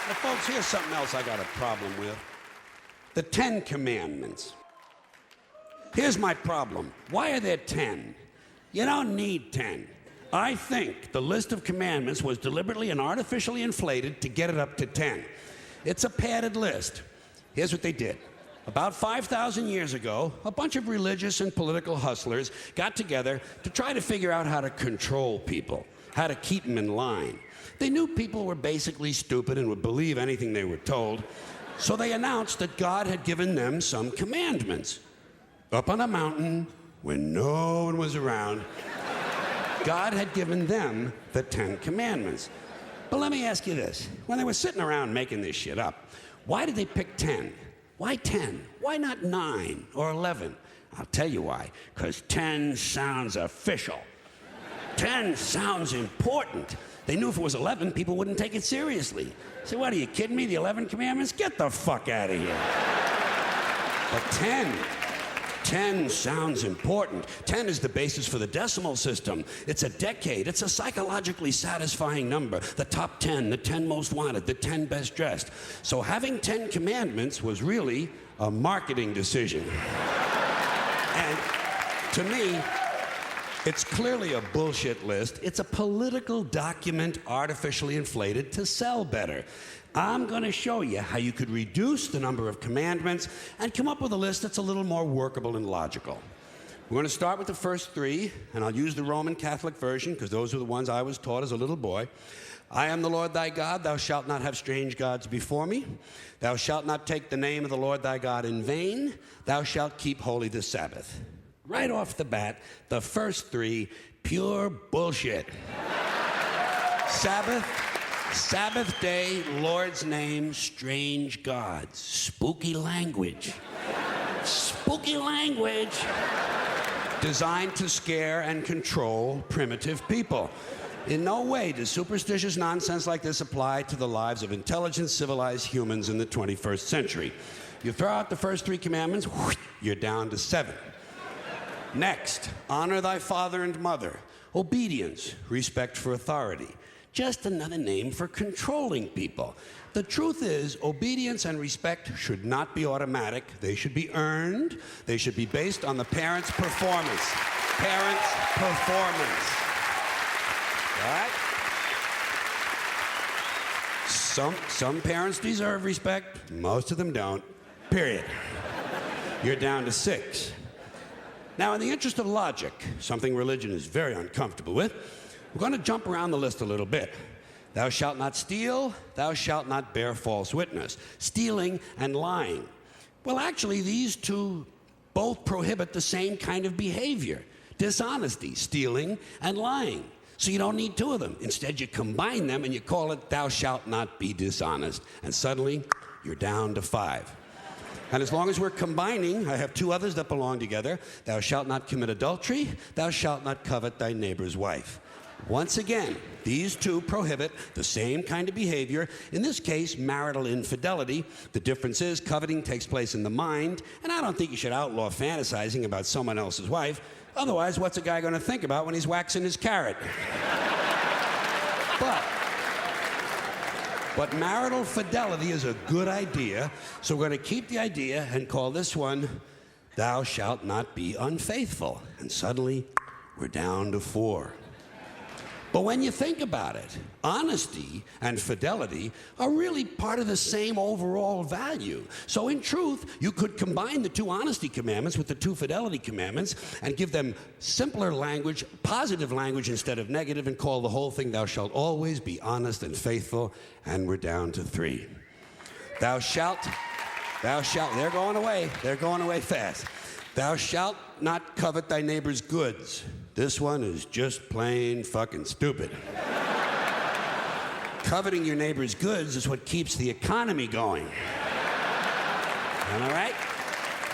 Now, folks, here's something else I got a problem with. The 10 Commandments. Here's my problem. Why are there 10? You don't need 10. I think the list of commandments was deliberately and artificially inflated to get it up to 10. It's a padded list. Here's what they did. About 5,000 years ago, a bunch of religious and political hustlers got together to try to figure out how to control people, how to keep them in line. They knew people were basically stupid and would believe anything they were told, so they announced that God had given them some commandments. Up on a mountain, when no one was around, God had given them the 10 Commandments. But let me ask you this. When they were sitting around making this shit up, why did they pick 10? Why 10? Why not 9 or 11? I'll tell you why. Because 10 sounds official. 10 sounds important. They knew if it was 11, people wouldn't take it seriously. Say, what, are you kidding me? The 11 Commandments? Get the fuck out of here. But 10 sounds important. 10 is the basis for the decimal system. It's a decade. It's a psychologically satisfying number. The top 10, the 10 most wanted, the 10 best dressed. So having 10 commandments was really a marketing decision. And to me, it's clearly a bullshit list. It's a political document artificially inflated to sell better. I'm going to show you how you could reduce the number of commandments and come up with a list that's a little more workable and logical. We're going to start with the first 3, and I'll use the Roman Catholic version because those are the ones I was taught as a little boy. I am the Lord thy God. Thou shalt not have strange gods before me. Thou shalt not take the name of the Lord thy God in vain. Thou shalt keep holy the Sabbath. Right off the bat, the first 3, pure bullshit. Sabbath day, Lord's name, strange gods. Spooky language. Spooky language. Designed to scare and control primitive people. In no way does superstitious nonsense like this apply to the lives of intelligent, civilized humans in the 21st century. You throw out the first 3 commandments, you're down to 7. Next, honor thy father and mother. Obedience, respect for authority. Just another name for controlling people. The truth is, obedience and respect should not be automatic. They should be earned. They should be based on the parent's performance. Parent's performance. All right? Some parents deserve respect. Most of them don't. Period. You're down to 6. Now, in the interest of logic, something religion is very uncomfortable with, we're going to jump around the list a little bit. Thou shalt not steal. Thou shalt not bear false witness. Stealing and lying. Well, actually, these 2 both prohibit the same kind of behavior. Dishonesty, stealing, and lying. So you don't need 2 of them. Instead, you combine them and you call it thou shalt not be dishonest. And suddenly, you're down to 5. And as long as we're combining, I have 2 others that belong together. Thou shalt not commit adultery. Thou shalt not covet thy neighbor's wife. Once again, these 2 prohibit the same kind of behavior, in this case, marital infidelity. The difference is coveting takes place in the mind, and I don't think you should outlaw fantasizing about someone else's wife. Otherwise, what's a guy going to think about when he's waxing his carrot? But marital fidelity is a good idea, so we're going to keep the idea and call this one, thou shalt not be unfaithful. And suddenly, we're down to 4. But when you think about it, honesty and fidelity are really part of the same overall value. So in truth, you could combine the 2 honesty commandments with the 2 fidelity commandments and give them simpler language, positive language instead of negative, and call the whole thing, thou shalt always be honest and faithful, and we're down to 3. Thou shalt, they're going away fast. Thou shalt not covet thy neighbor's goods. This one is just plain fucking stupid. Coveting your neighbor's goods is what keeps the economy going. All right?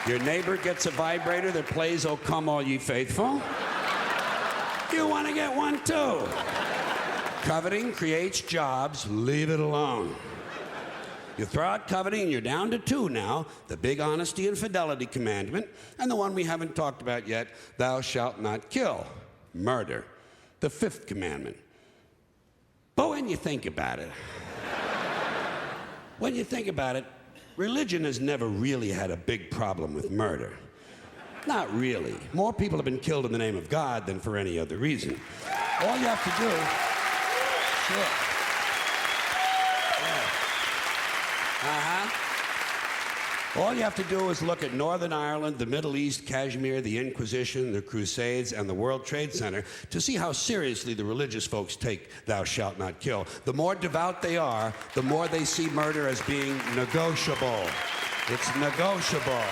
Your neighbor gets a vibrator that plays "O Come All Ye Faithful." You want to get one too. Coveting creates jobs. Leave it alone. You throw out coveting and you're down to 2 now, the big honesty and fidelity commandment, and the one we haven't talked about yet, thou shalt not kill, murder, the 5th commandment. But when you think about it, when you think about it, religion has never really had a big problem with murder. Not really. More people have been killed in the name of God than for any other reason. All you have to do... Sure. Yeah. Uh-huh. All you have to do is look at Northern Ireland, the Middle East, Kashmir, the Inquisition, the Crusades, and the World Trade Center to see how seriously the religious folks take thou shalt not kill. The more devout they are, the more they see murder as being negotiable. It's negotiable,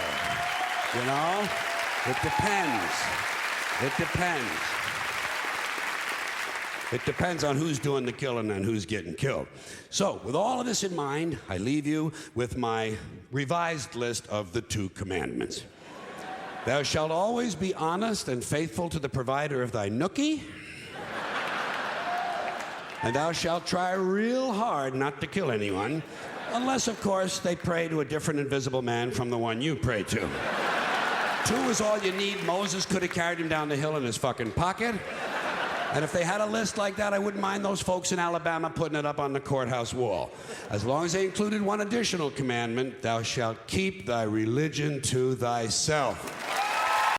you know? It depends. It depends. It depends on who's doing the killing and who's getting killed. So, with all of this in mind, I leave you with my revised list of the 2 commandments. Thou shalt always be honest and faithful to the provider of thy nookie. And thou shalt try real hard not to kill anyone, unless, of course, they pray to a different invisible man from the one you pray to. 2 is all you need. Moses could have carried him down the hill in his fucking pocket. And if they had a list like that, I wouldn't mind those folks in Alabama putting it up on the courthouse wall. As long as they included one additional commandment, thou shalt keep thy religion to thyself.